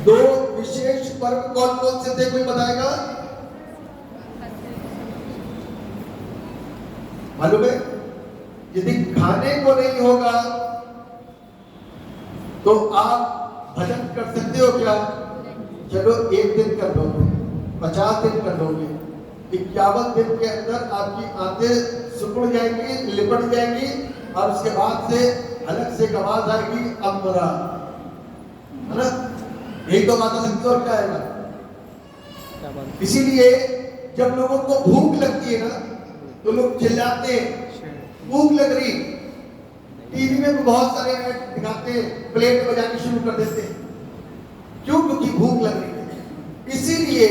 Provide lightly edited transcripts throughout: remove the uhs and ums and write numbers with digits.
दो विशेष पर्व कौन कौन से थे, कोई बताएगा? मालूम है? यदि खाने को नहीं होगा तो आप भजन कर सकते हो क्या? चलो 1 दिन कर लोगे, 50 दिन कर लोगे, 51 दिन के अंदर आपकी आंखें सिकुड़ जाएंगी, लिपट जाएंगी और उसके बाद से अलग से आवाज आएगी, अब मरा, है ना? यही तो बात सकते हो, क्या आएगा? इसीलिए जब लोगों को भूख लगती है ना तो लोग चिल्लाते हैं, भूख लग रही। टीवी में भी बहुत सारे ऐड दिखाते हैं, प्लेट बजानी शुरू कर देते हैं। क्यों? क्योंकि भूख लग रही है। इसीलिए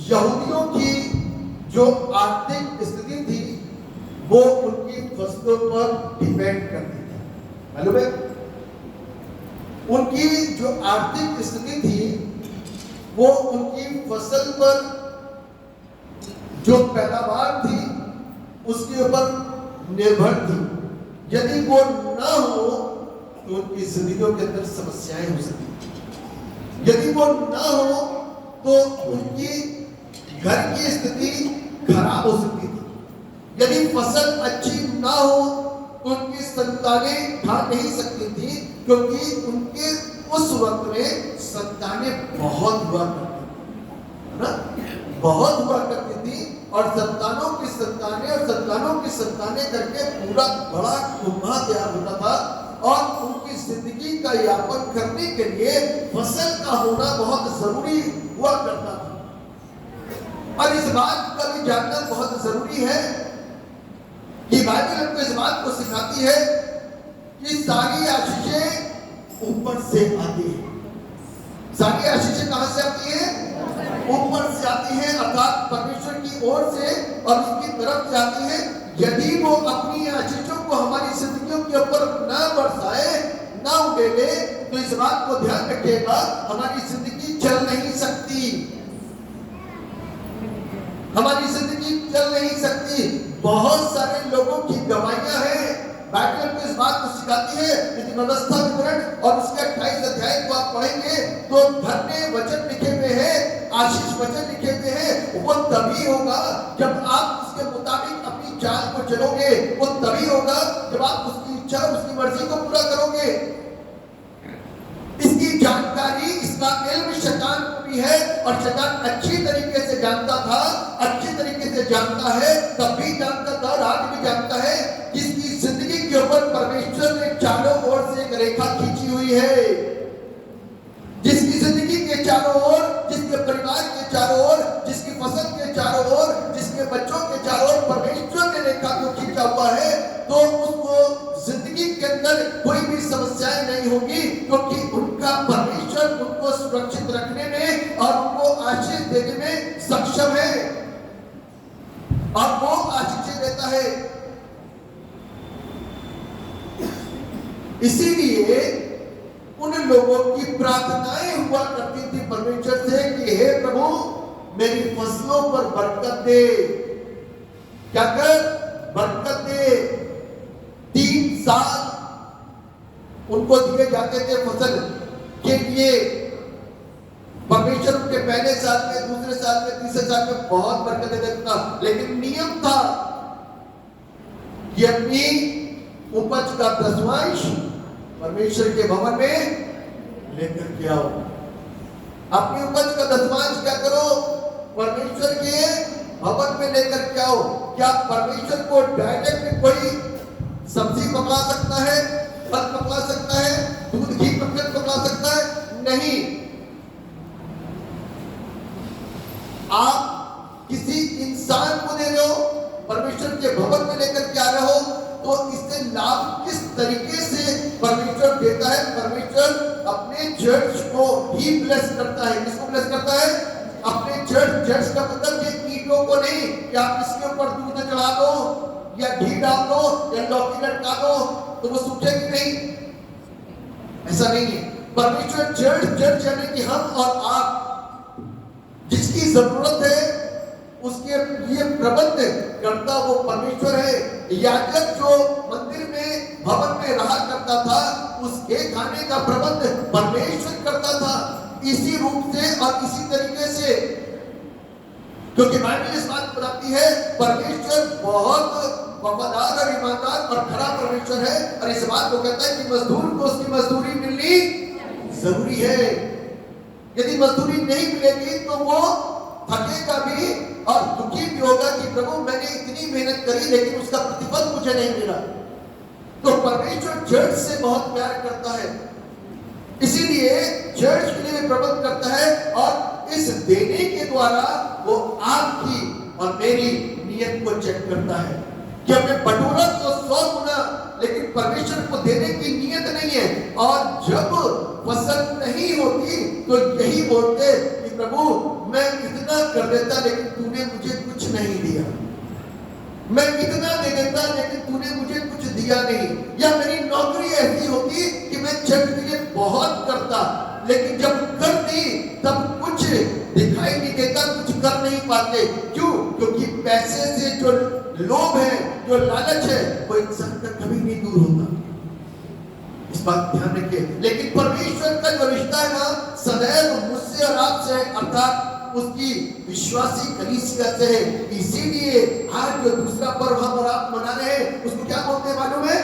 यहूदियों की जो आर्थिक स्थिति थी वो उनकी फसलों पर डिपेंड करती थी। मालूम है? उनकी जो आर्थिक स्थिति थी वो उनकी फसल पर जो पैदावार थी उसके ऊपर निर्भर थी। यदि वो ना हो तो उनकी जिंदगियों के अंदर समस्याएं हो सकती। यदि वो ना हो तो उनकी घर की स्थिति खराब हो सकती थी। यदि फसल अच्छी ना हो तो उनकी संतानें खा नहीं सकती थी, क्योंकि उनके उस वक्त में संतानें बहुत हुआ करती थी, है ना? बहुत हुआ करती थी और संतानों की संतानें और संतानों की संतानें करके पूरा बड़ा कुंभा तैयार होता था और उनकी जिंदगी का यापन करने के लिए फसल का होना बहुत जरूरी हुआ करता था। और इस बात का भी जानना बहुत जरूरी है कि बाइबल हमको इस बात को सिखाती है कि सारी आशीषें ऊपर से आती है। सारी आशीषें कहां से आती है? ऊपर से आती है, अर्थात परमेश्वर की ओर से और उसकी तरफ से आती है। यदि वो अपनी आशीषों को हमारी जिंदगियों के ऊपर ना बरसाए, ना उड़ेले, तो इस बात को ध्यान रखिएगा, हमारी जिंदगी चल नहीं सकती। हमारी जिंदगी चल नहीं सकती। बहुत सारे लोगों की गवाहियां हैं। बाइबल को इस बात को सिखाती है। यदि व्यवस्था विवरण और उसके 28 अध्याय को आप पढ़ेंगे तो धन्य वचन लिखे हुए हैं, आशीष वचन लिखे हुए हैं। वो तभी होगा जब आप उसके मुताबिक अपनी चाल को चलोगे। वो तभी होगा जब आप उसकी इच्छा, उसकी मर्जी को पूरा करोगे। इसकी जानकारी, इसका इल्म शैतान को भी है और शैतान अच्छी तरीके से जानता था, अच्छी तरीके से जानता है, तब भी जानता था और आज भी जानता है। जिसकी जिंदगी के ऊपर परमेश्वर ने चारों ओर से एक रेखा खींची हुई है, जिसकी जिंदगी के चारों ओर, जिसके परिवार के चारों ओर, जिसकी फसल के चारों ओर, जिसके बच्चों के चारों ओर परमेश्वर ने रेखा को खींचा हुआ है, तो उसको जिंदगी के अंदर कोई भी समस्याएं नहीं होगी, क्योंकि उनका परमेश्वर उनको सुरक्षित रखने में और उनको आशीष देने में सक्षम है और वो आशीष देता है। इसीलिए उन लोगों की प्रार्थनाएं हुआ करती थी परमेश्वर से कि हे प्रभु, मेरी फसलों पर बरकत दे। क्या कर? बरकत दे। 3 साल उनको दिए जाते थे फसल के लिए। परमेश्वर उनके पहले साल में, दूसरे साल में, तीसरे साल में बहुत बरकत दे देता था, लेकिन नियम था कि अपनी उपज का 10वांश परमेश्वर के भवन में लेकर के आओ। अपनी उपज का 10वांश क्या करो? परमेश्वर के भवन में लेकर के आओ। क्या परमेश्वर को डायरेक्ट कोई सब्जी पका सकता है, फल पका सकता है, दूध घी पका सकता है? नहीं। आप किसी इंसान को दे रहे हो, परमेश्वर के भवन में लेकर के आ रहे हो, तो इससे लाभ किस तरीके से परमेश्वर देता है? परमेश्वर अपने चर्च को ही ब्लेस करता है। किसको ब्लेस करता है? अपने चर्च। चर्च का मतलब ये ईंटों को नहीं कि आप इसके ऊपर दूध चढ़ा दो या घी डाल दो या लौकी लटका दो तो वो सूखेगी नहीं, ऐसा नहीं है। परमेश्वर चर्च यानी कि हम और आप, जिसकी जरूरत है उसके लिए प्रबंध करता वो परमेश्वर है। याजक जो मंदिर में, भवन में रहा करता था, उसके खाने का प्रबंध परमेश्वर करता था। इसी रूप से और इसी तरीके से, क्योंकि बाइबल इस बात बताती है परमेश्वर बहुत वफादार और ईमानदार और खरा परमेश्वर है, और इस बात को कहता है कि मजदूर को उसकी मजदूरी मिलनी जरूरी है। यदि मजदूरी नहीं मिलेगी तो वो थकेगा भी और दुखी भी होगा कि प्रभु मैंने इतनी मेहनत करी लेकिन उसका प्रतिफल मुझे नहीं मिला। तो परमेश्वर चर्च से बहुत प्यार करता है, इसीलिए चर्च के लिए प्रबंध करता है, और इस देने के द्वारा वो आपकी और मेरी नियत को चेक करता है कि हमने बटोरा तो 100 गुना, लेकिन परमेश्वर को देने की नियत नहीं है। और जब फसल नहीं होती तो यही बोलते कि प्रभु मैं इतना कर देता लेकिन तूने मुझे कुछ नहीं दिया, मैं इतना दे देता लेकिन तूने मुझे कुछ दिया नहीं। या मेरी नौकरी ऐसी होती कि मैं चर्च के लिए बहुत करता, लेकिन जब कर दी तब कुछ दिखाई नहीं देता, कुछ कर नहीं पाते। क्यों? क्योंकि पैसे से जो लोभ है, जो लालच है, वो इंसान का कभी नहीं दूर होता। इस बात ध्यान रखिए। लेकिन परमेश्वर का जो रिश्ता है ना, सदैव मुझसे और आपसे, अर्थात उसकी विश्वासी कलीसिया से है। इसीलिए आज जो दूसरा पर्व हम और आप मना रहे हैं उसको क्या बोलते हैं मालूम है?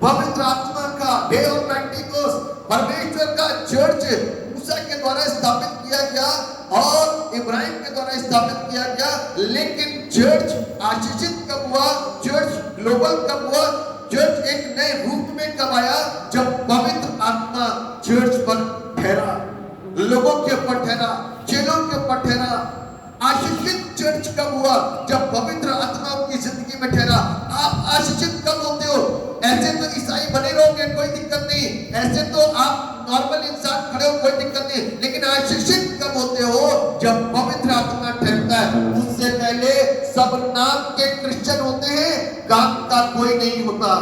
पवित्र आत्मा का डे ऑफ पेंटिकोस्ट। परमेश्वर का चर्च मूसा के द्वारा स्थापित किया गया और इब्राहिम के द्वारा स्थापित किया गया, लेकिन चर्च आशीषित कब हुआ, चर्च ग्लोबल कब हुआ, चर्च एक नए रूप में कब आया? जब पवित्र आत्मा चर्च पर ठहरा, लोगों के ऊपर ठहरा, चेलों के ऊपर ठहरा। आशीषित चर्च कब हुआ? जब पवित्र आत्मा आपकी जिंदगी में ठहरा। आप आशीषित कब होते हो? ऐसे तो ईसाई बने रहोगे, कोई दिक्कत नहीं, ऐसे तो आप नॉर्मल इंसान खड़े हो, कोई दिक्कत नहीं, लेकिन आशीषित कब होते हो? जब पवित्र आत्मा ठहरता है। उससे पहले सब नाम के क्रिश्चियन होते हैं, काम का कोई नहीं होता।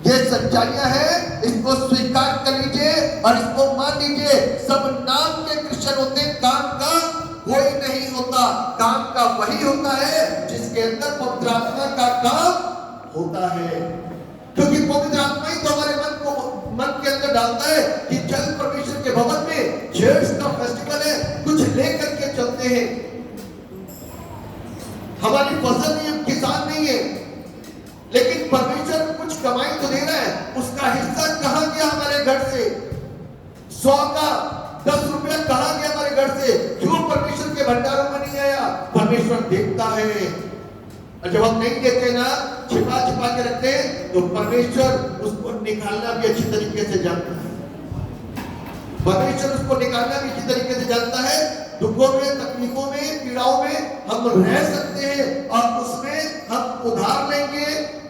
ये सच्चाइयां हैं, इसको स्वीकार कर लीजिए और इसको मान लीजिए। सब नाम के क्रिश्चियन होते हैं, काम का कोई नहीं होता। काम का वही होता है जिसके अंदर पवित्र आत्मा का काम होता है, क्योंकि पवित्र आत्मा ही तो हमारे मन के अंदर डालता है कि चल परमेश्वर के भवन में चर्च का फेस्टिवल है, कुछ लेकर के चलते हैं। हमारी फसल नहीं, किसान नहीं है, लेकिन परमेश्वर कुछ कमाई तो दे रहा है, उसका हिस्सा कहां गया हमारे घर से? 100 का 10 रुपया कहां गया हमारे घर से? क्यों परमेश्वर के भंडारों में नहीं आया? परमेश्वर देखता है, और जब हम नहीं देते ना, छिपा छिपा के रखते हैं, तो परमेश्वर उसको निकालना भी अच्छी तरीके से जानता है। परमेश्वर उसको निकालना भी अच्छी तरीके से जानता है। दुखों में, तकलीफों में, पीड़ाओं में हम रह सकते हैं और उसमें हम उधार लेंगे,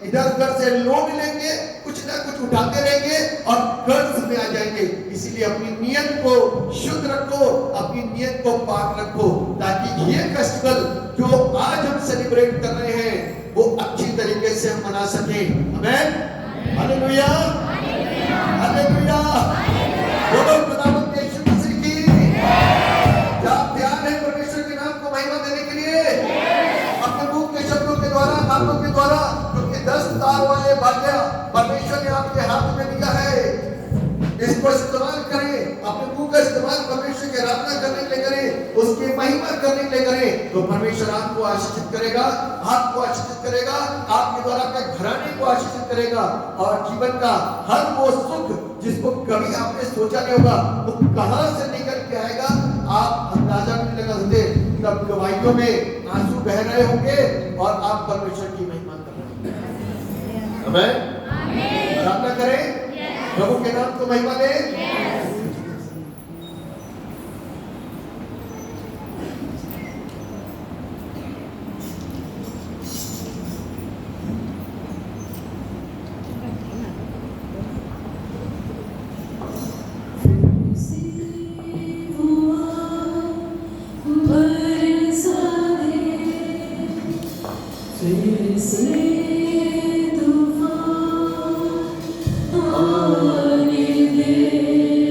इधर उधर से लोन लेंगे, कुछ ना कुछ उठाते रहेंगे और कर्ज में आ जाएंगे। इसीलिए अपनी नियत को शुद्ध रखो, अपनी नियत को पाक रखो, ताकि ये फेस्टिवल जो आज हम सेलिब्रेट कर रहे हैं वो अच्छी तरीके से हम मना सकें। आमीन, हालेलुया, हालेलुया। बोलो खुदावंद यीशु मसीह की। क्या आप तैयार हैं परमेश्वर के नाम को महिमा देने के लिए? अपने मुंह के शब्दों के द्वारा, हाथों के द्वारा, क्योंकि 10 तार वाले बाल्या परमेश्वर ने आपके हाथ में दिया है, इसको इस्तेमाल करें। अपने मुंह का इस्तेमाल परमेश्वर की आराधना करने के लिए करें, उसकी महिमा करने के लिए करें, तो परमेश्वर आपको आशीषित करेगा, आपको आशीषित करेगा, आपके द्वारा अपने घराने को आशीषित करेगा, और जीवन का हर वो सुख जिसको कभी आपने सोचा नहीं होगा वो कहां से निकल के आएगा, आप अंदाजा भी नहीं लगा सकते। तब गवाहियों में आंसू बह रहे होंगे और आप परमेश्वर की महिमा कर रहे होंगे। आमीन, आराधना करें, प्रभु के नाम को महिमा दें। Amen.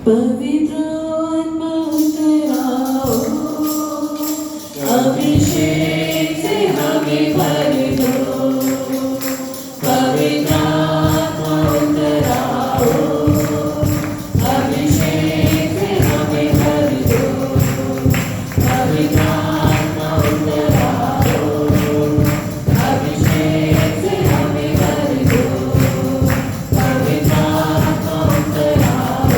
पवित्र आत्मा उतराओ, अभिषेक से हमें भर दो। पवित्र आत्मा उतराओ, अभिषेक से हमें भर दो। पवित्र आत्मा उतराओ, अभिषेक से हमें भर दो। पवित्र आत्मा उतराओ,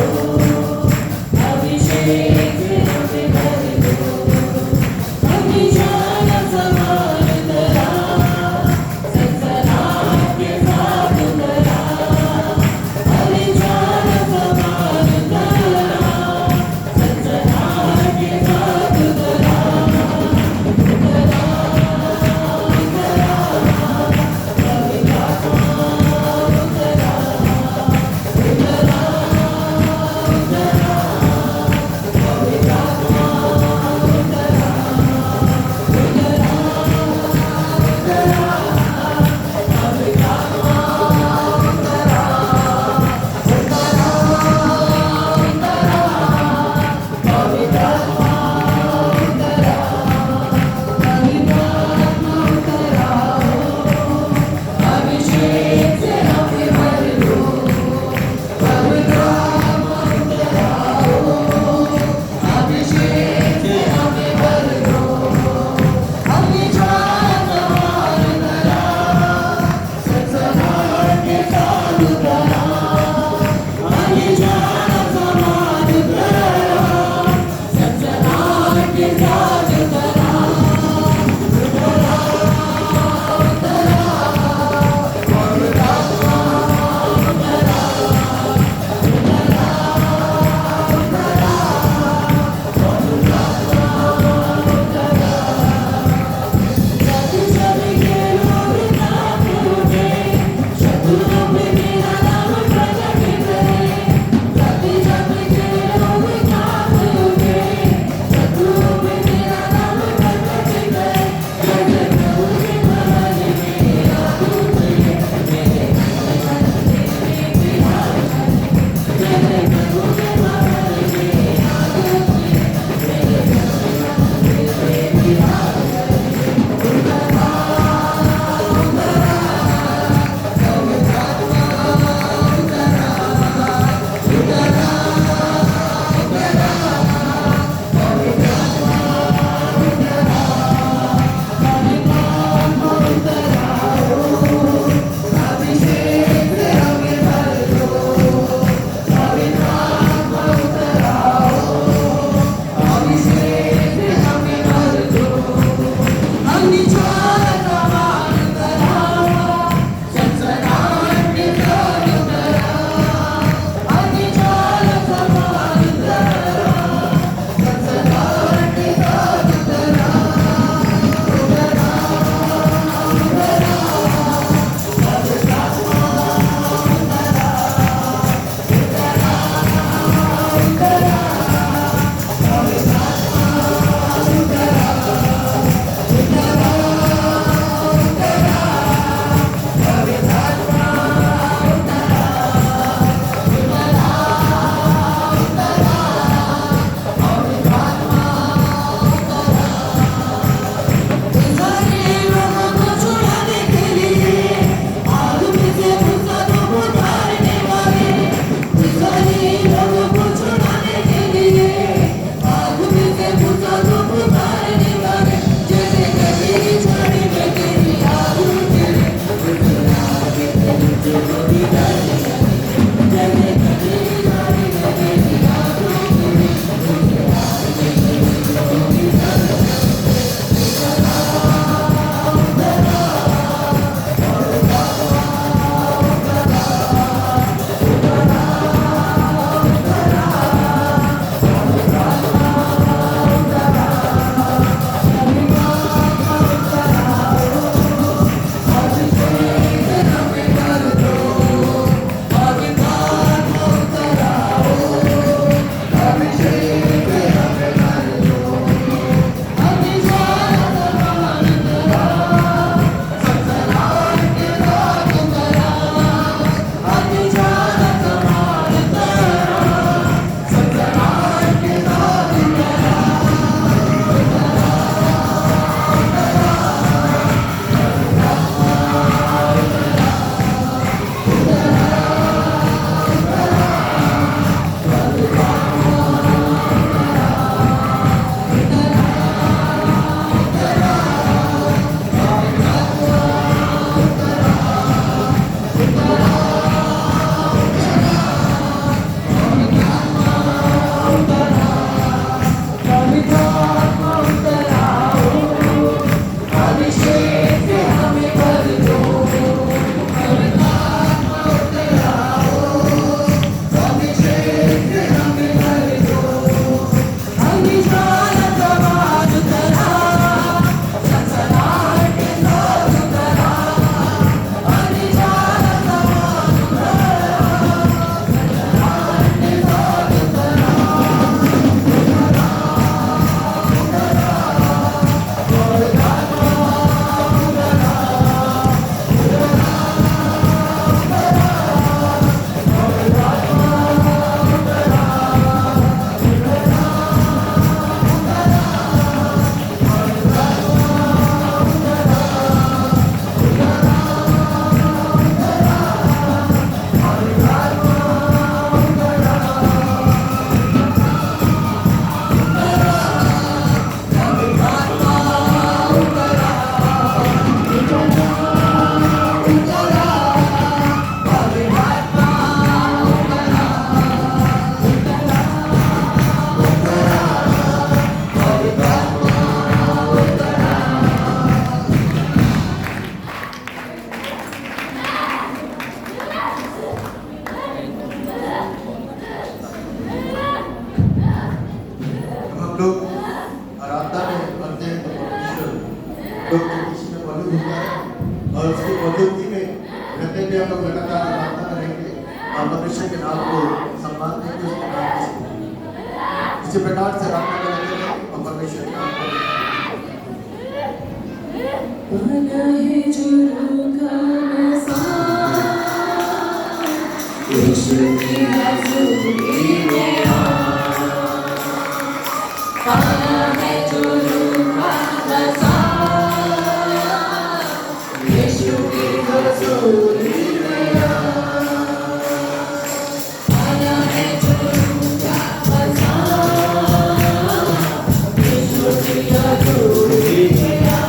मौजूद होता है और उसकी मौजूदगी में रहते हुए हम लोग लगातार प्रार्थना करेंगे और परमेश्वर के नाम को सम्मान देंगे, उसके नाम को सम्मान। इसी प्रकार से प्रार्थना करेंगे और परमेश्वर के नाम को बना है जो का मसान, यीशु की हज़ूरी में आ। बना है जो का मसान, यीशु की हज़ूरी में आ। बना है जो का मसान, यीशु की हज़ूरी में आ।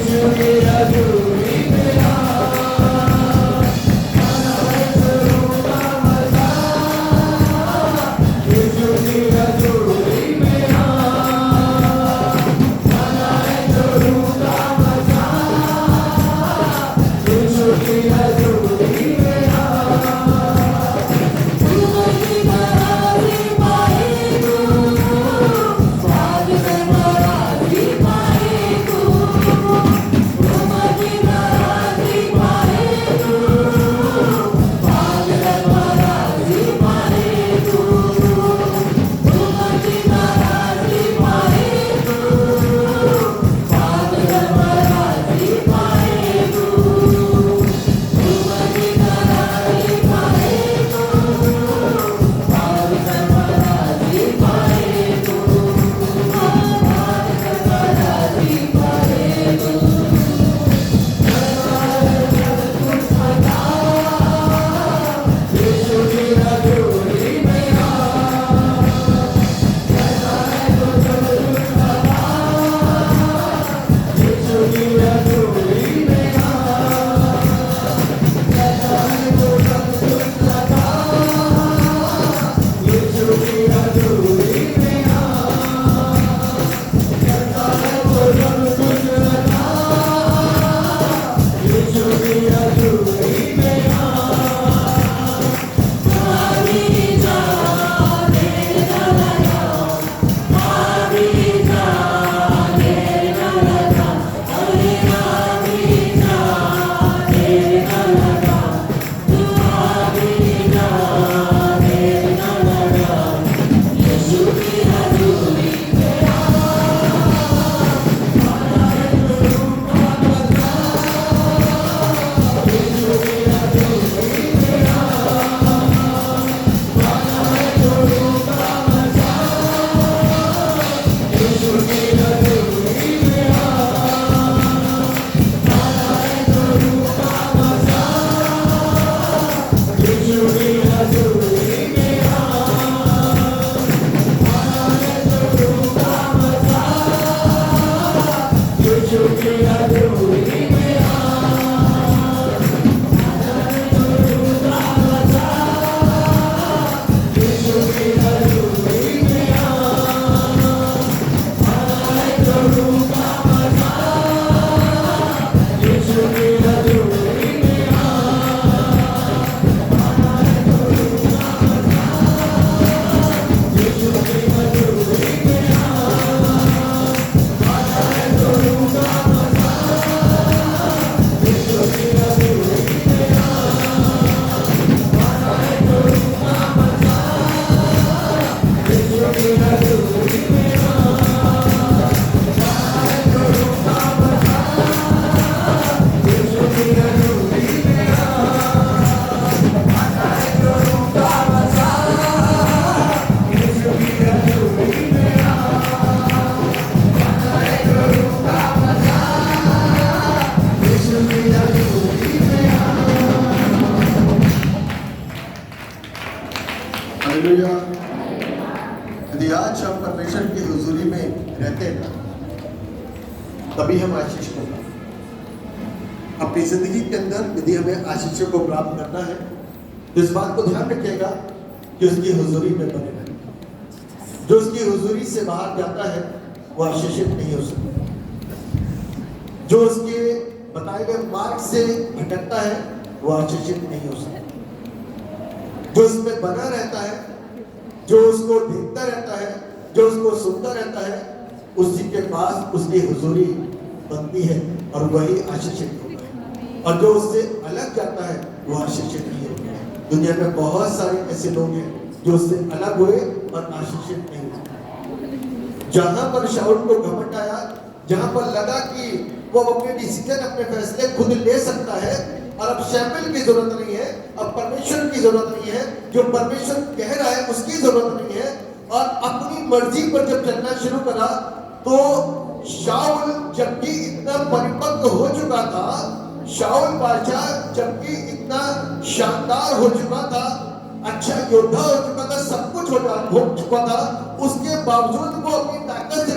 यीशु की हजूरी में आ यीशु की हजूरी में आ मनाए प्रभु का मजा यीशु की हजूरी में आ तुम्हारी मरारी पाए तू स्वाद में मरारी पाए तू तुम्हारी मरारी पाए तू स्वाद में मरारी पाए तू तुम्हारी मरारी पाए तू स्वाद में मरारी पाए तू तुम्हारी मरारी पाए तू स्वाद में मरारी पाए तू स्वाद में मरारी पाए तू यीशु की हजूरी में आ यीशु की हजूरी में आ यीशु की हजूरी में आ यीशु की हजूरी में आ मारी जाने न लगा मारी जाने न लगा अरे मारी जाने न लगा तुम्हारी जाने न लगा यीशु की हजूरी में आ यीशु की हजूरी में आ मनाए प्रभु का मजा यीशु की हजूरी में आ मनाए प्रभु का मजा यीशु की हजूरी में आ मनाए प्रभु का मजा यीशु की हजूरी में आ यीशु की हजूरी में आ मनाए प्रभु का मजा यीशु की हजूरी में आ मनाए प्रभु का मजा यीशु की हजूरी में आ मनाए प्रभु का मजा यीशु की हजूरी में आ मनाए प्रभु का मजा यीशु की हजूरी में आ मनाए प्रभु का मजा यीशु की हजूरी में आ मनाए प्रभु का मजा यीशु की हजूरी में आ मनाए प्रभु का मजा यीशु की हजूरी में आ हालेलुया। यदि आज हम परमेश्वर की हुजूरी में रहते हैं तभी हम आशीष को प्राप्त करेंगे। अपनी जिंदगी के अंदर यदि हमें आशीषों को प्राप्त करना है तो इस बात को ध्यान रखिएगा कि उसकी हुजूरी में बने रहें। जो उसकी हुजूरी से बाहर जाता है वो आशीषित नहीं हो सकता। जो उसके बताए गए मार्ग से भटकता है वो आशीषित नहीं हो सकता। जो उसमें बना रहता है, जो उसको देखता रहता है, जो उसको सुनता रहता है, उसी के पास उसकी हुजूरी बनती है और वही आशीषित होता है। और जो उससे अलग जाता है वो आशीषित नहीं होता है। दुनिया में बहुत सारे ऐसे लोग हैं जो उससे अलग हुए और आशीषित नहीं हुए। जहां पर शाऊल को घमंड आया, जहां पर लगा कि वो अपने डिसीजन, अपने फैसले खुद ले सकता है और अब शैम्पल की जरूरत नहीं है, अब परमेश्वर की जरूरत नहीं है, जो परमेश्वर कह रहा है उसकी जरूरत नहीं है, और अपनी मर्जी पर जब चलना शुरू करा तो शाऊल जबकि इतना परिपक्व हो चुका था, शाऊल बादशाह जबकि इतना शानदार हो चुका था, अच्छा योद्धा हो चुका था, सब कुछ हो चुका था, उसके बावजूद वो अपनी ताकत से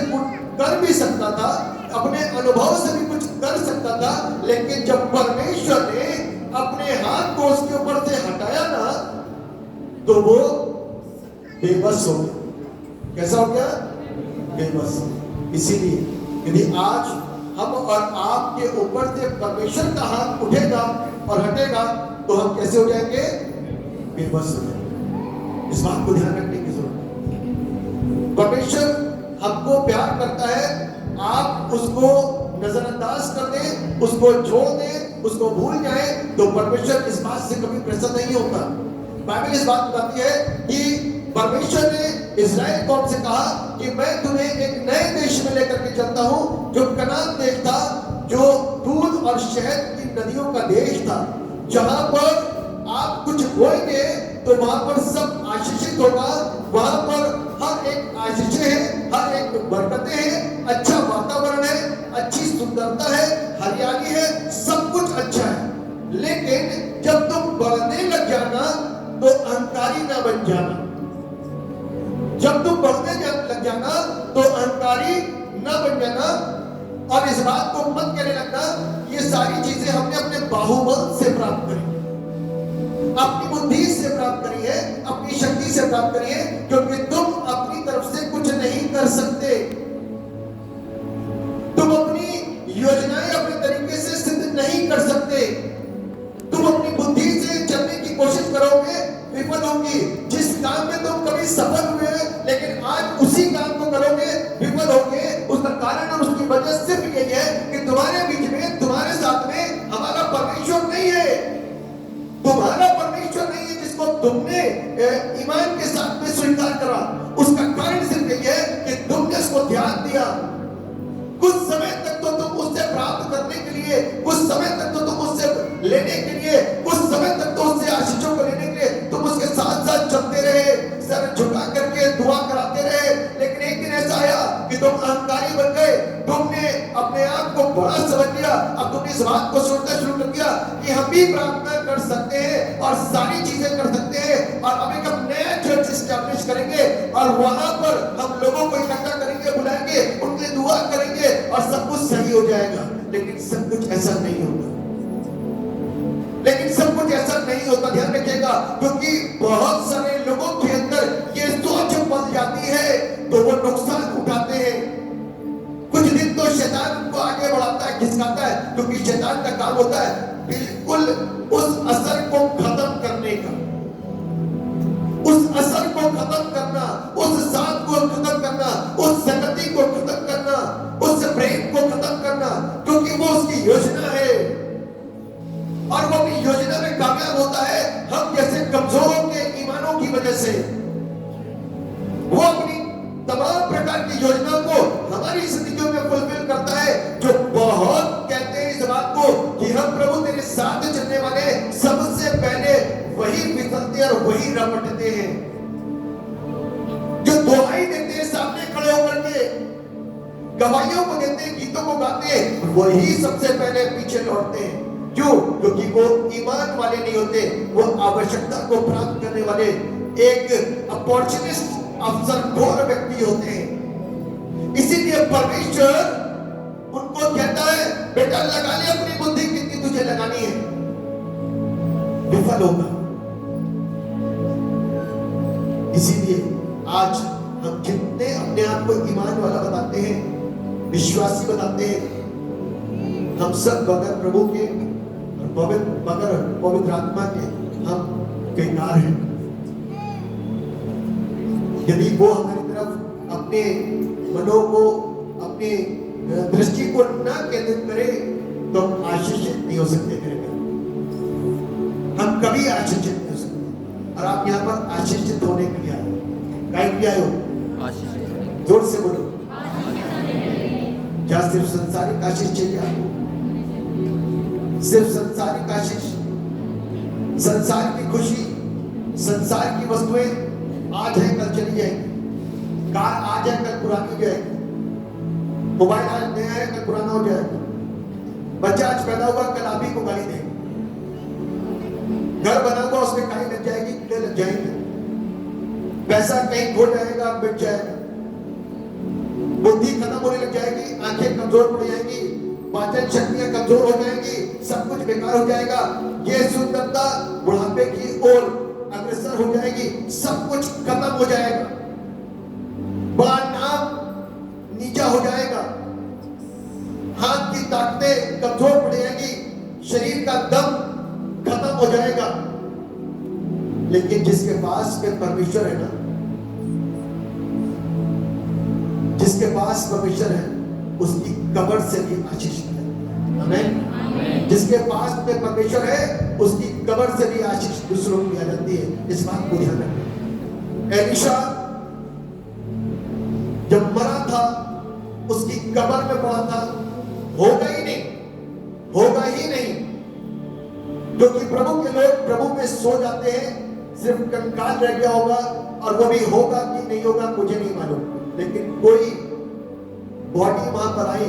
कर भी सकता था, अपने अनुभव से भी कुछ कर सकता था, लेकिन जब परमेश्वर ने अपने हाथ को उसके ऊपर से हटाया ना, तो वो बेबस हो गया। कैसा हो गया? बेबस। इसीलिए यदि आज हम और आपके ऊपर से परमेश्वर का हाथ उठेगा और हटेगा, तो हम कैसे हो जाएंगे? बेबस हो जाएंगे। इस बात को ध्यान रखने की जरूरत है। परमेश्वर हमको प्यार करता है, आप उसको नजरअंदाज कर दें, उसको छोड़ दें, उसको भूल जाए, तो परमेश्वर इस बात से कभी प्रसन्न नहीं होता। बाइबल इस बात बताती है कि परमेश्वर ने इस्राएल कौम से कहा कि मैं तुम्हें एक नए देश में लेकर के चलता हूं, जो कनान देश था, जो दूध और शहद की नदियों का देश था, जहां पर आप कुछ बोएंगे तो वहां पर सब आशीषित होगा, वहां पर हर एक आशीषें हैं, हर एक बरकतें हैं, अच्छा वातावरण है, अच्छी सुंदरता है, हरियाली है, सब कुछ अच्छा है। लेकिन जब तुम बढ़ने लग जाना तो अहंकारी ना बन जाना। जब तुम बढ़ने लग जाना तो अहंकारी ना बन जाना, और इस बात को मत कहने लगना ये सारी चीजें हमने अपने बाहुबल से प्राप्त करी, अपनी बुद्धि से प्राप्त करी है, अपनी शक्ति से प्राप्त करी है, क्योंकि तुम अपनी तरफ से कुछ नहीं कर सकते। तुम अपनी योजनाएं अपने तरीके से सिद्ध नहीं कर सकते। तुम अपनी बुद्धि से चलने की कोशिश करोगे, विफल होगी। जिस काम में तुम कभी सफल हुए, लेकिन आज उसी काम को करोगे, विफल होगे। उसका कारण और उसकी वजह सिर्फ यही है कि तुम्हारे बीच में, तुम्हारे साथ में हमारा परमेश्वर नहीं है। तुम्हारा परमेश्वर नहीं है जिसको तुमने ईमान के साथ में स्वीकार करा। उसका कारण सिर्फ यही है कि तुमने उसको ध्यान दिया। कुछ समय तक तो तुम उससे प्राप्त करने के लिए, कुछ समय तक तो तुम उससे लेने के लिए, कुछ समय तक तो उससे आशीषों को लेने के लिए तुम उसके साथ साथ चलते रहे, सर झुका करके दुआ कराते रहे। लेकिन एक दिन ऐसा आया कि तुम अहंकारी बन गए, तुमने अपने आप को बड़ा समझ लिया। अब तुमने इस बात को सोचना शुरू कर दिया कि हम भी प्रार्थना कर सकते हैं और सारी चीजें कर सकते हैं, और अब एक नया चर्च एस्टैब्लिश करेंगे और वहां पर हम लोगों को इकट्ठा करेंगे, बुलाएंगे, उनके लिए दुआ करेंगे और सब कुछ सही हो जाएगा। लेकिन सब कुछ ऐसा नहीं होता। लेकिन सब कुछ ऐसा नहीं होता, ध्यान रखिएगा, क्योंकि बहुत सारे लोगों के अंदर ये सोच पल जाती है तो वो नुकसान उठाते हैं। कुछ दिन तो शैतान उनको आगे बढ़ाता है, खिसकाता है, क्योंकि शैतान का काम होता है बिल्कुल उस असर को खत्म करने का, उस असर को खत्म करना, उस साथ को खत्म करना, उस संगति को खत्म करना, उस प्रेम को खत्म करना, क्योंकि वो उसकी योजना है और वो अपनी योजना में कामयाब होता है। हम जैसे कमजोरों के ईमानों की वजह से वो अपनी तमाम प्रकार की योजना को हमारी जिंदगियों में फुलफिल करता है। जो बहुत कहते हैं इस बात को कि हम प्रभु तेरे साथ चलने वाले, सबसे पहले वही विफलते और वही रपटते हैं। जो दुहाई देते हैं सामने खड़े होकर के, गवाहियों को देते हैं, गीतों को गाते हैं, वही सबसे पहले पीछे लौटते हैं। क्यों? क्योंकि वो ईमान वाले नहीं होते, वो आवश्यकता को प्राप्त करने वाले एक अपॉर्चुनिस्ट, अवसरखोर व्यक्ति होते हैं। इसीलिए परमेश्वर उनको कहता है, बेटा लगा ले अपनी बुद्धि कितनी तुझे लगानी है, विफल होगा। इसीलिए आज हम जितने अपने आप को ईमान वाला बताते हैं, विश्वासी बताते हैं, हम सब बगैर प्रभु के, बगैर पवित्र आत्मा के हम बेकार हैं। यदि वो हमारी तरफ अपने मनों को, अपनी दृष्टि को न केंद्रित करे तो हम आशीषित नहीं हो सकते। हम कभी आशीषित नहीं हो सकते। और आप यहाँ पर आशीषित होने के लिए आए, क्या के लिए आए हो? आशीषित। जोर से बोलो। क्या सिर्फ संसारिक आशीष चाहिए आपको? सिर्फ संसारिक आशीष, संसार की खुशी, संसार की वस्तुएं आज है कल चली जाएगी, कार आज है कल पुरानी हो जाएगी, मोबाइल आज नया है कल पुराना हो जाएगा, बच्चा आज पैदा हुआ कल आप ही को गाली देगा, घर बना हुआ उसमें काई लग जाएगी, कीड़े लग जाएंगे, पैसा कहीं खो जाएगा, मिट जाएगा, बुद्धि खत्म कम होने लग जाएगी, आंखें कमजोर पड़ जाएंगी, पाचन शक्तियां कमजोर हो जाएंगी, सब कुछ बेकार हो जाएगा। ये सुंदरता बुढ़ापे की ओर अग्रसर हो जाएगी, सब कुछ खत्म हो जाएगा, बड़ा नाम नीचा हो जाएगा, हाथ की ताकतें कमजोर पड़ जाएगी, शरीर का दम खत्म हो जाएगा। लेकिन जिसके पास में परमेश्वर है ना, जिसके पास परमेश्वर है, उसकी कब्र से भी आशीष है। आमीन। जिसके पास में परमेश्वर है, उसकी कब्र से भी आशीष दूसरों को दी जाती है। इस बात को ध्यान रखें। एलीशा जब मरा था, उसकी कब्र में पड़ा था, होगा ही नहीं, होगा ही नहीं, क्योंकि प्रभु के लोग प्रभु में सो जाते हैं, सिर्फ कंकाल रह गया होगा, और वो भी होगा कि नहीं होगा मुझे नहीं मालूम। लेकिन कोई बॉडी वहां पर आई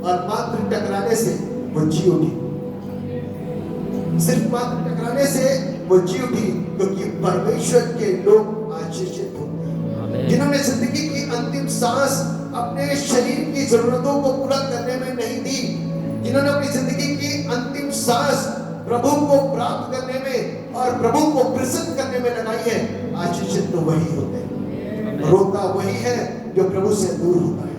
और मात्र टकराने से वो जी उठी, सिर्फ मात्र टकराने से वो जी उठी, क्योंकि परमेश्वर के लोग आशीषित होते हैं, जिन्होंने जिंदगी की अंतिम सांस अपने शरीर की जरूरतों को पूरा करने में नहीं दी, जिन्होंने अपनी जिंदगी की अंतिम सांस प्रभु को प्राप्त करने में और प्रभु को प्रसन्न करने में लगाई है, आशीषित तो वही होते हैं। रोता वही है जो प्रभु से दूर होता है।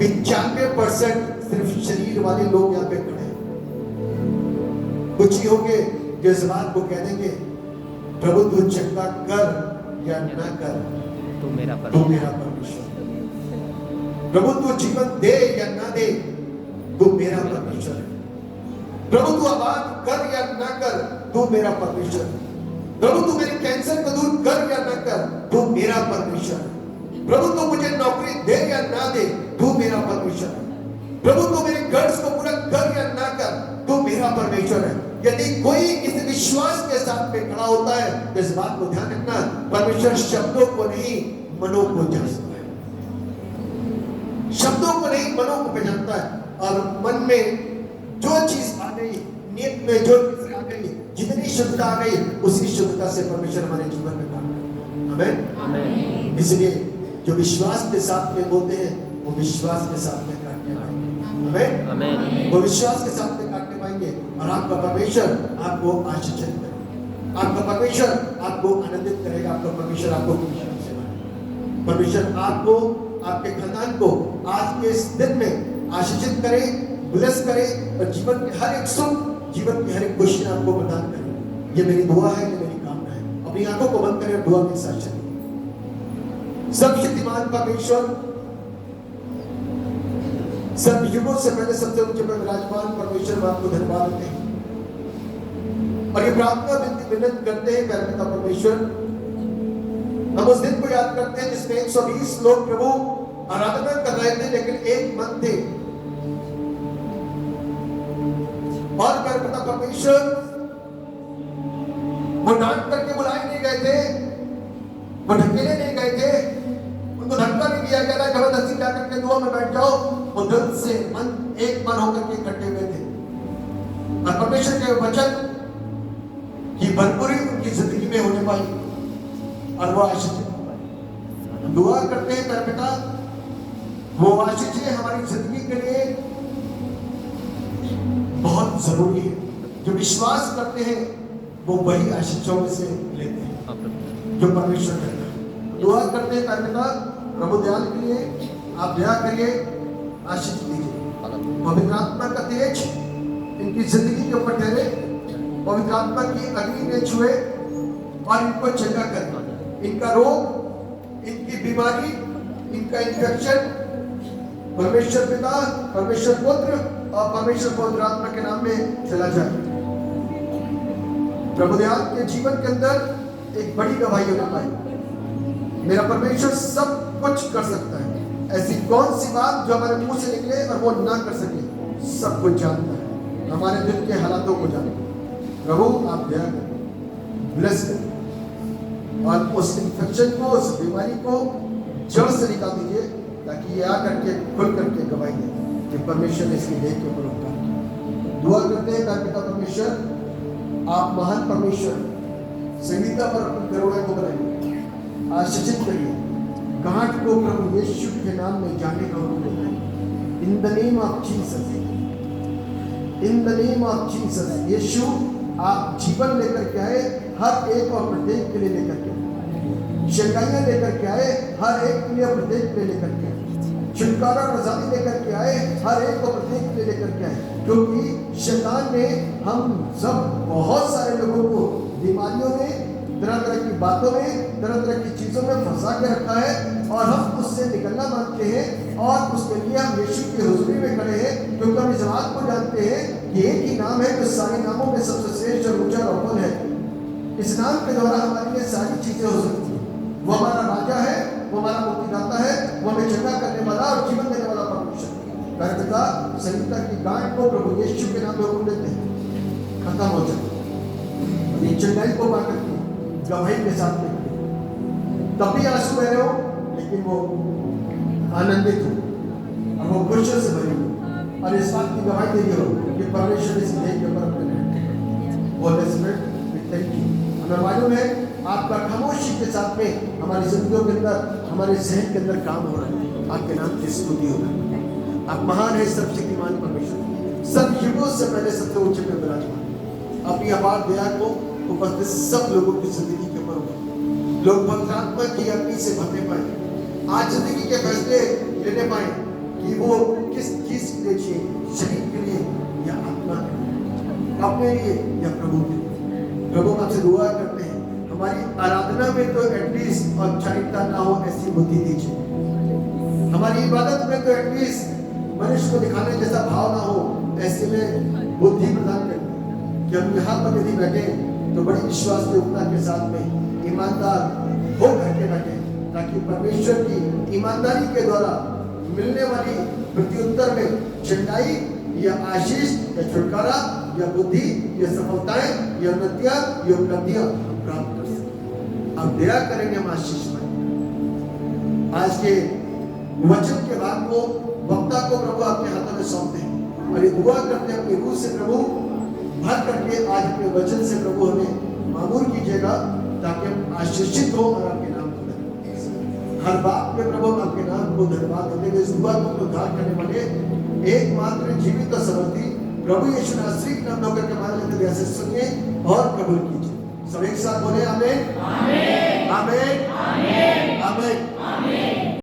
95% सिर्फ शरीर वाले लोग यहाँ पे खड़े हैं। कुछ ही होंगे जो इस बात को कह देंगे, प्रभु तू चंगा कर या ना कर, तू मेरा परमेश्वर, प्रभु तू जीवन दे या ना दे, तू मेरा परमेश्वर है। प्रभु तू आबाद कर या ना कर, तू मेरा परमेश्वर है। प्रभु तू मेरे कैंसर को दूर कर या ना कर, तू मेरा परमेश्वर है। प्रभु तू मुझे नौकरी दे या ना दे, तू मेरा परमेश्वर है। प्रभु तू मेरे कर्ज को पूरा कर या ना कर, तू मेरा परमेश्वर है। यदि कोई इस विश्वास के साथ में खड़ा होता है, तो इस बात को ध्यान रखना, परमेश्वर शब्दों को नहीं मनों को जानता है, शब्दों को नहीं मनों को पहचानता है। और मन में जो चीज आ गई, नीयत में जो चीज आ गई, जितनी शुद्धता आ गई, उसी शुद्धता से परमेश्वर हमारे जीवन में काम करता है। आमीन। इसलिए जो विश्वास के साथ में बोलते हैं, वो विश्वास के साथ में काटने पाएंगे। आमीन। वो विश्वास के साथ में काटने पाएंगे, और आपका परमेश्वर आपको आशीषित करेगा, आपका परमेश्वर आपको आनंदित करेगा, आपका परमेश्वर आपको परमेश्वर आपको, आपके खानदान को आज के इस दिन में आशीषित करे, ब्लेस करे, और जीवन के हर एक सुख, जीवन की हर एक खुशी आपको प्रदान करे। ये मेरी दुआ है, ये मेरी कामना है। अपनी आंखों को बंद करें और दुआ के साथ चलिए। सर्वशक्तिमान परमेश्वर, सर्वयुगों से पहले सबसे ऊंचे पर विराजमान परमेश्वर, हम आपको धन्यवाद देते हैं और ये प्रार्थना विनती करते हैं प्यारे पिता परमेश्वर, हम उस दिन को याद करते हैं जिसमें 120 लोग प्रभु आराधना कर रहे थे, लेकिन एक मन थे। और प्यारे पिता परमेश्वर, वो डांट करके बुलाए नहीं गए थे, वो ढकेले नहीं गए थे, उनको धक्का नहीं दिया गया था, जबरदस्ती जाकर के दुआ में बैठ जाओ। वो दिल से एक मन होकर के इकट्ठे हुए थे, और परमेश्वर के वचन की भरपूरी उनकी जिंदगी में होने पाई, और वो आशीषित हो पाई। दुआ करते हैं प्यारे पिता, वो आशीषें हमारी जिंदगी के लिए बहुत जरूरी है। जो विश्वास करते हैं वो वही आशीषों में से लेते हैं जो परमेश्वर करता है। दुआ करते हैं प्यारे पिता, प्रभु दयाल के लिए आप दया करिए, आशीष दीजिए। पवित्र आत्मा का तेज इनकी जिंदगी के ऊपर ठहरे, पवित्र आत्मा की अग्नि ने छुए और इनको चंगा करे। इनका रोग, इनकी बीमारी, इनका इन्फेक्शन परमेश्वर पिता, परमेश्वर पुत्र और परमेश्वर पवित्र आत्मा के नाम में चला जाए। प्रभु दयाल के जीवन के अंदर एक बड़ी गवाही होने पाई, मेरा परमेश्वर सब कुछ कर सकता है। ऐसी कौन सी बात जो हमारे मुंह से निकले और वो ना कर सके, सब कुछ जानता है, हमारे दिल के हालातों को जानता है। प्रभु आप दया करें, ब्लेस करें, और उस इन्फेक्शन को, उस बीमारी को जड़ से निकाल दीजिए, ताकि ये आकर के खुल करके गवाही दे कि परमेश्वर ने इसकी देह के ऊपर उपकार किया। दुआ करते हैं पिता परमेश्वर, आप महान परमेश्वर, संगीता पर अपनी करुणा को बनाइए, आशीषित करिए, गांठ को प्रभु यीशु के नाम में जाने का हुक्म देता है। In the name of Jesus, in the name of Jesus. यीशु आप जीवन लेकर के आए, हर एक और प्रत्येक के लिए लेकर के आए, शंकाइयां लेकर के आए, हर एक के लिए प्रत्येक के लिए लेकर के आए, छुटकारा और आजादी लेकर के आए, हर एक को प्रत्येक के लिए लेकर के आए। क्योंकि शैतान ने हम सब बहुत सारे लोगों को बीमारियों में, तरह तरह की बातों में, तरह तरह की चीजों में फंसा के रखा है और हम उससे निकलना मांगते हैं और उसके लिए हम यीशु की हुजूरी में खड़े हैं। क्योंकि हम इस बात को जानते हैं कि एक ही नाम है जो सारे नामों में सबसे श्रेष्ठ और ऊंचा और अव्वल है। इस नाम के द्वारा हमारे लिए सारी चीजें हो सकती हैं। वो हमारा राजा है, वो हमारा मुक्तिदाता है, वो हमें चंगा करने वाला और जीवन देने वाला परमेश्वर। पिता संगीता की गांठ को प्रभु यीशु के नाम में हुक्म देते हैं, खत्म हो जाए। ये चंगाई को पा करके गवाही के साथ में तब भी आंसू बह रहे हो, लेकिन वो आनंदित हो और वो खुशियों से भरी हो और इस बात की गवाही दे रही हो कि परमेश्वर इस देह के ऊपर अपने holy spirit we thank you. हमें मालूम है आपका खामोशी के साथ में हमारी जिंदगियों के अंदर, हमारे जहन के अंदर काम हो रहा है। आपके नाम की स्तुति होगा। आप महान है, सर्वशक्तिमान परमेश्वर, सब युगों से पहले सबसे ऊंचे पे विराजमान। अपनी अपार दया को उपस्थित सब लोगों की जिंदगी के ऊपर हो, लोग पवित्र आत्मा की अग्नि से भरने पाए, आज जिंदगी के फैसले लेने पाए कि वो किस चीज के लिए चाहिए, शरीर के लिए या आत्मा के लिए, अपने लिए या प्रभु के लिए। प्रभु आपसे दुआ करते हैं हमारी आराधना में तो एटलीस्ट औपचारिकता ना हो, ऐसी बुद्धि दीजिए। हमारी इबादत में तो एटलीस्ट मनुष्य को दिखाने जैसा भाव ना हो, ऐसे में बुद्धि प्रदान करते कि हम यहाँ पर यदि बैठे तो बड़ी विश्वास योग्यता के साथ में ईमानदार हो करके बैठे, ताकि परमेश्वर की ईमानदारी के द्वारा मिलने वाली प्रत्युत्तर में चंगाई या आशीष या छुटकारा या बुद्धि या सफलताएं या उन्नतियां या उपलब्धियां प्राप्त कर सकें। अब दया करेंगे हम आशीष में। आज के वचन के भाग को वक्ता को प्रभु आपके हाथों में सौंपते हैं और ये दुआ करते हैं अपनी रूह से प्रभु भर करके आज अपने वचन से प्रभु हमें मामूर कीजिएगा, ताकि हम आशीषित हो और आपके नाम को धन्यवाद। हर बात में प्रभु हम आपके नाम को धन्यवाद देते हुए इस दुआ को उद्धार करने वाले एकमात्र जीवित और समर्थी प्रभु यीशु नासरी के नाम होकर के हमारे लिए ऐसे सुनिए और कबूल कीजिए। सब एक साथ बोले आमीन, आमीन, आमीन, आमीन, आमीन।